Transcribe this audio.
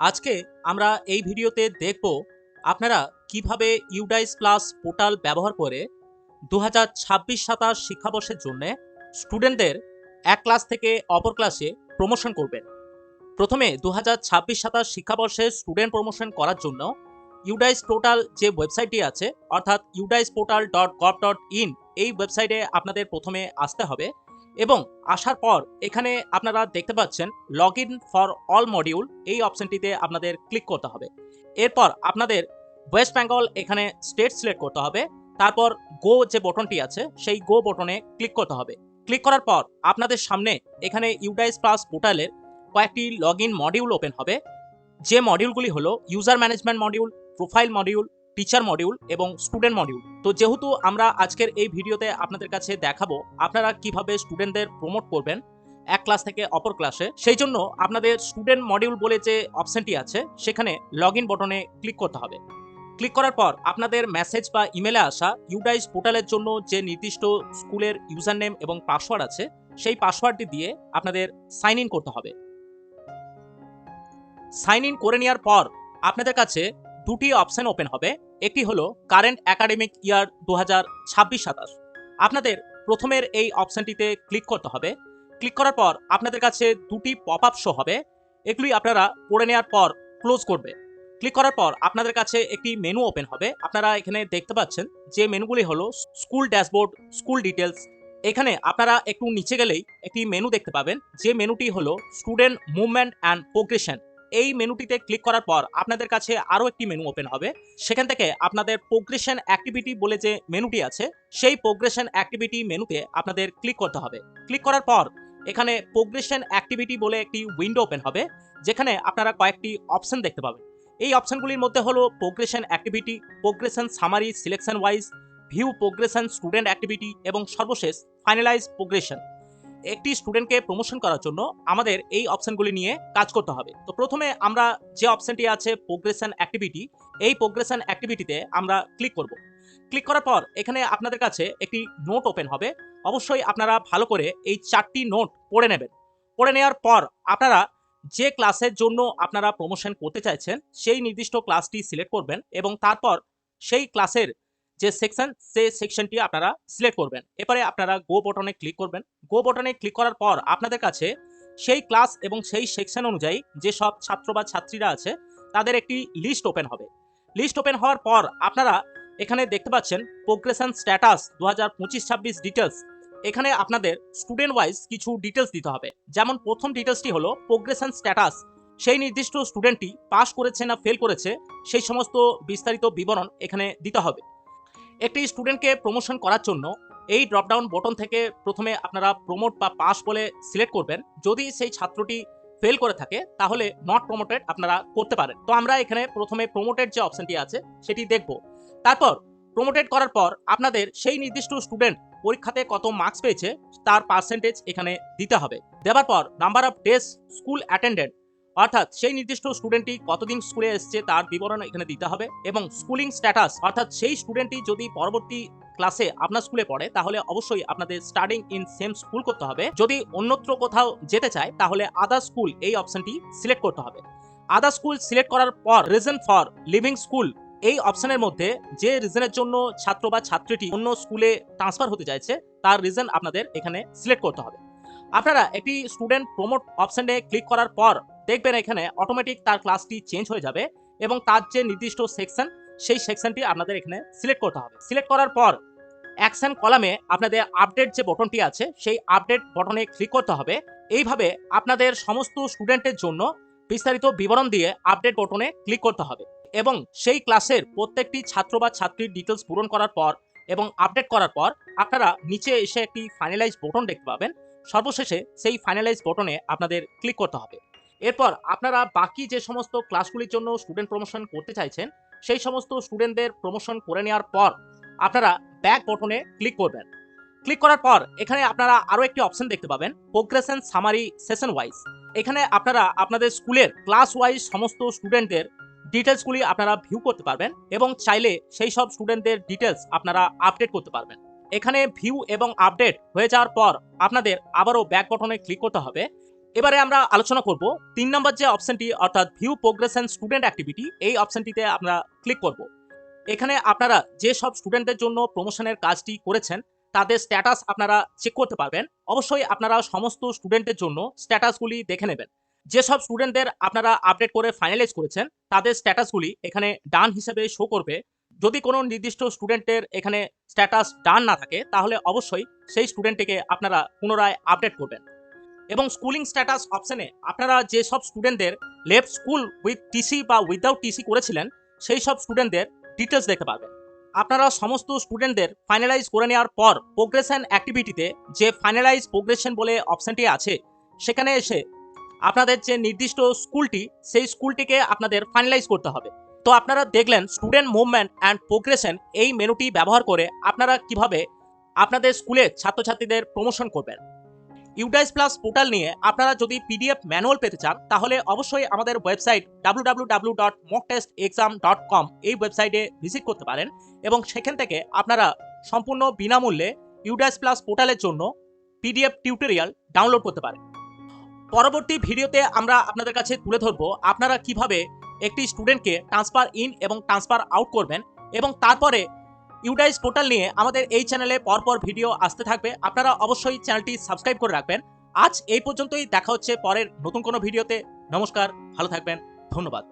আজকে আমরা এই ভিডিওতে দেখব আপনারা কিভাবে ইউডাইস প্লাস পোর্টাল ব্যবহার করে 2026-27 শিক্ষাবর্ষের জন্য স্টুডেন্টদের এক ক্লাস থেকে অপর ক্লাসে প্রমোশন করবেন। প্রথমে 2026-27 শিক্ষাবর্ষে স্টুডেন্ট প্রমোশন করার জন্য ইউডাইস পোর্টাল যে ওয়েবসাইটটি আছে অর্থাৎ udaisportal.gov.in এই ওয়েবসাইটে আপনাদের প্রথমে আসতে হবে এবং আসার পর এখানে আপনারা দেখতে পাচ্ছেন log in for all module এই অপশনটিতে আপনাদের ক্লিক করতে হবে। এরপর আপনাদের ওয়েস্ট বেঙ্গল এখানে স্টেট সিলেক্ট করতে হবে, তারপর গো যে বটনটি আছে সেই গো বটনে ক্লিক করতে হবে। ক্লিক করার পর আপনাদের সামনে এখানে ইউডাইস প্লাস পোর্টালের কয়েকটি লগ ইন মডিউল ওপেন হবে, যে মডিউলগুলি হলো user management module, profile module, teacher module এবং স্টুডেন্ট মডিউল। তো যেহেতু আমরা আজকের এই ভিডিওতে আপনাদের কাছে দেখাবো আপনারা কিভাবে স্টুডেন্টদের প্রমোট করবেন এক ক্লাস থেকে অপর ক্লাসে, সেই জন্য আপনাদের স্টুডেন্ট মডিউল বলে যে অপশনটি আছে সেখানে লগ ইন বটনে ক্লিক করতে হবে। ক্লিক করার পর আপনাদের মেসেজ বা ইমেলে আসা ইউডাইস পোর্টালের জন্য যে নির্দিষ্ট স্কুলের ইউজার নেম এবং পাসওয়ার্ড আছে সেই পাসওয়ার্ডটি দিয়ে আপনাদের সাইন ইন করতে হবে। সাইন ইন করে নেওয়ার পর আপনাদের কাছে দুটি অপশন ওপেন হবে। একটি হলো কারেন্ট একাডেমিক ইয়ার 2026-27। আপনাদের প্রথমের এই অপশনটিতে ক্লিক করতে হবে। ক্লিক করার পর আপনাদের কাছে দুটি পপ আপ শো হবে, এগুলি আপনারা পড়ে নেওয়ার পর ক্লোজ করবে। ক্লিক করার পর আপনাদের কাছে একটি মেনু ওপেন হবে। আপনারা এখানে দেখতে পাচ্ছেন যে মেনুগুলি হলো স্কুল ড্যাশবোর্ড, স্কুল ডিটেলস। এখানে আপনারা একটু নিচে গেলেই একটি মেনু দেখতে পাবেন, যে মেনুটি হলো স্টুডেন্ট মুভমেন্ট অ্যান্ড প্রোগ্রেশন। এই মেনুটিতে ক্লিক করার পর আপনাদের কাছে আরও একটি মেনু ওপেন হবে। সেখান থেকে আপনাদের প্রোগ্রেশন অ্যাক্টিভিটি বলে যে মেনুটি আছে সেই প্রোগ্রেশন অ্যাক্টিভিটি মেনুতে আপনাদের ক্লিক করতে হবে। ক্লিক করার পর এখানে প্রোগ্রেশন অ্যাক্টিভিটি বলে একটি উইন্ডো ওপেন হবে, যেখানে আপনারা কয়েকটি অপশন দেখতে পাবেন। এই অপশনগুলির মধ্যে হলো progression activity, progression summary selection wise, view progression student activity এবং সর্বশেষ ফাইনালাইজ প্রোগ্রেশন। একটি স্টুডেন্টকে প্রমোশন করার জন্য আমাদের এই অপশনগুলি নিয়ে কাজ করতে হবে। তো প্রথমে আমরা যে অপশনটি আছে প্রোগ্রেশন অ্যাক্টিভিটি, এই প্রোগ্রেশন অ্যাক্টিভিটিতে আমরা ক্লিক করব। ক্লিক করার পর এখানে আপনাদের কাছে একটি নোট ওপেন হবে। অবশ্যই আপনারা ভালো করে এই 4টি নোট পড়ে নেবেন। পড়ে নেওয়ার পর আপনারা যে ক্লাসের জন্য আপনারা প্রমোশন করতে চাইছেন সেই নির্দিষ্ট ক্লাসটি সিলেক্ট করবেন এবং তারপর সেই ক্লাসের যে সেকশন সেই সেকশনটি আপনারা সিলেক্ট করবেন। এরপরে আপনারা গো বটনে ক্লিক করবেন। গো বটনে ক্লিক করার পর আপনাদের কাছে সেই ক্লাস এবং সেই সেকশন অনুযায়ী যে সব ছাত্র বা ছাত্রীরা আছে তাদের একটি লিস্ট ওপেন হবে। লিস্ট ওপেন হওয়ার পর আপনারা এখানে দেখতে পাচ্ছেন প্রোগ্রেশন স্ট্যাটাস 2025-26 ডিটেলস। এখানে আপনাদের স্টুডেন্ট ওয়াইজ কিছু ডিটেলস দিতে হবে। যেমন প্রথম ডিটেলসটি হলো প্রোগ্রেশন স্ট্যাটাস, সেই নির্দিষ্ট স্টুডেন্টটি পাস করেছে না ফেল করেছে সেই সমস্ত বিস্তারিত বিবরণ এখানে দিতে হবে। একটি স্টুডেন্টকে প্রমোশন করার জন্য এই ড্রপডাউন বটন থেকে প্রথমে আপনারা প্রমোট বা পাস বলে সিলেক্ট করবেন। যদি সেই ছাত্রটি ফেল করে থাকে তাহলে নট প্রমোটেড আপনারা করতে পারেন। তো আমরা এখানে প্রথমে প্রমোটেড যে অপশনটি আছে সেটি দেখব। তারপর প্রমোটেড করার পর আপনাদের সেই নির্দিষ্ট স্টুডেন্ট পরীক্ষাতে কত মার্কস পেয়েছে তার পার্সেন্টেজ এখানে দিতে হবে। দেওয়ার পর number of days school attendant, অর্থাৎ সেই নির্দিষ্ট স্টুডেন্টটি কতদিন স্কুলে এসেছে তার বিবরণ এখানে দিতে হবে এবং স্কুলিং স্ট্যাটাস, অর্থাৎ সেই স্টুডেন্টটি যদি পরবর্তী ক্লাসে আপনার স্কুলে পড়ে তাহলে অবশ্যই আপনাদের স্টাডিং ইন সেম স্কুল করতে হবে। যদি অন্যত্র কোথাও যেতে চায় তাহলে আদার স্কুল এই অপশনটি সিলেক্ট করতে হবে। আদার স্কুল সিলেক্ট করার পর রিজন ফর লিভিং স্কুল এই অপশনের মধ্যে যে রিজনের জন্য ছাত্র বা ছাত্রীটি অন্য স্কুলে ট্রান্সফার হতে চাইছে তার রিজন আপনাদের এখানে সিলেক্ট করতে হবে। আপনারা একটি স্টুডেন্ট প্রমোট অপশনে ক্লিক করার পর দেখবেন এখানে অটোমেটিক তার ক্লাসটি চেঞ্জ হয়ে যাবে এবং তার যে নির্দিষ্ট সেকশন সেই সেকশনটি আপনাদের এখানে সিলেক্ট করতে হবে। সিলেক্ট করার পর অ্যাকশন কলামে আপনাদের আপডেট যে বটনটি আছে সেই আপডেট বটনে ক্লিক করতে হবে। এইভাবে আপনাদের সমস্ত স্টুডেন্টের জন্য বিস্তারিত বিবরণ দিয়ে আপডেট বটনে ক্লিক করতে হবে এবং সেই ক্লাসের প্রত্যেকটি ছাত্র বা ছাত্রীর ডিটেলস পূরণ করার পর এবং আপডেট করার পর আপনারা নিচে এসে একটি ফাইনালাইজ বটন দেখতে পাবেন। সর্বশেষে সেই ফাইনালাইজ বটনে আপনাদের ক্লিক করতে হবে। এরপর আপনারা বাকি যে সমস্ত ক্লাসগুলির জন্য স্টুডেন্ট প্রমোশন করতে চাইছেন সেই সমস্ত স্টুডেন্টদের প্রমোশন করে নেওয়ার পর আপনারা ব্যাক বটনে ক্লিক করবেন। ক্লিক করার পর এখানে আপনারা আরও একটি অপশন দেখতে পাবেন প্রোগ্রেশন সামারি সেশন ওয়াইজ। এখানে আপনারা আপনাদের স্কুলের ক্লাস ওয়াইজ সমস্ত স্টুডেন্টদের ডিটেলসগুলি আপনারা ভিউ করতে পারবেন এবং চাইলে সেই সব স্টুডেন্টদের ডিটেলস আপনারা আপডেট করতে পারবেন। এখানে ভিউ এবং আপডেট হয়ে যাওয়ার পর আপনাদের আবারও ব্যাক বটনে ক্লিক করতে হবে এবারে আমরা আলোচনা করব 3 নম্বর যে অপশনটি অর্থাৎ view progress and student activity, এই অপশনটিতে আমরা ক্লিক করব। এখানে আপনারা যে সব স্টুডেন্টদের জন্য প্রমোশনের কাজটি করেছেন তাদের স্ট্যাটাস আপনারা চেক করতে পারবেন। অবশ্যই আপনারা সমস্ত স্টুডেন্টের জন্য স্ট্যাটাসগুলি দেখে নেবেন। যেসব স্টুডেন্টদের আপনারা আপডেট করে ফাইনালাইজ করেছেন তাদের স্ট্যাটাসগুলি এখানে ডান হিসেবে শো করবে। যদি কোনো নির্দিষ্ট স্টুডেন্টের এখানে স্ট্যাটাস ডান না থাকে তাহলে অবশ্যই সেই স্টুডেন্টটিকে আপনারা পুনরায় আপডেট করবেন। এবং স্কুলিং স্ট্যাটাস অপশনে আপনারা যে সব স্টুডেন্টদের লেফট স্কুল উইথ টিসি বা উইদাউট টিসি করেছিলেন সেই সব স্টুডেন্টদের ডিটেলস দেখতে পারবেন। আপনারা সমস্ত স্টুডেন্টদের ফাইনালাইজ করে নেওয়ার পর প্রোগ্রেশন অ্যাক্টিভিটিতে যে ফাইনালাইজ প্রোগ্রেশন বলে অপশনটি আছে সেখানে এসে আপনাদের যে নির্দিষ্ট স্কুলটি সেই স্কুলটিকে আপনাদের ফাইনালাইজ করতে হবে। তো আপনারা দেখলেন স্টুডেন্ট মুভমেন্ট অ্যান্ড প্রোগ্রেশন এই মেনুটি ব্যবহার করে আপনারা কিভাবে আপনাদের স্কুলে ছাত্রছাত্রীদের প্রমোশন করবেন। ইউডাইস প্লাস পোর্টাল নিয়ে আপনারা যদি পিডিএফ ম্যানুয়াল পেতে চান তাহলে অবশ্যই আমাদের ওয়েবসাইট www.mocktestexam.com এই ওয়েবসাইটে ভিজিট করতে পারেন এবং সেখান থেকে আপনারা সম্পূর্ণ বিনামূল্যে ইউডাইস প্লাস পোর্টালের জন্য পিডিএফ টিউটোরিয়াল ডাউনলোড করতে পারেন। পরবর্তী ভিডিওতে আমরা আপনাদের কাছে তুলে ধরবো আপনারা কিভাবে একটি স্টুডেন্টকে ট্রান্সফার ইন এবং ট্রান্সফার আউট করবেন এবং তারপরে ইউডাইস পোর্টাল নিয়ে আমাদের এই চ্যানেলে পরপর ভিডিও আসতে থাকবে। আপনারা অবশ্যই চ্যানেলটি সাবস্ক্রাইব করে রাখবেন। আজ এই পর্যন্তই, দেখা হচ্ছে পরের নতুন কোনো ভিডিওতে। নমস্কার, ভালো থাকবেন, ধন্যবাদ।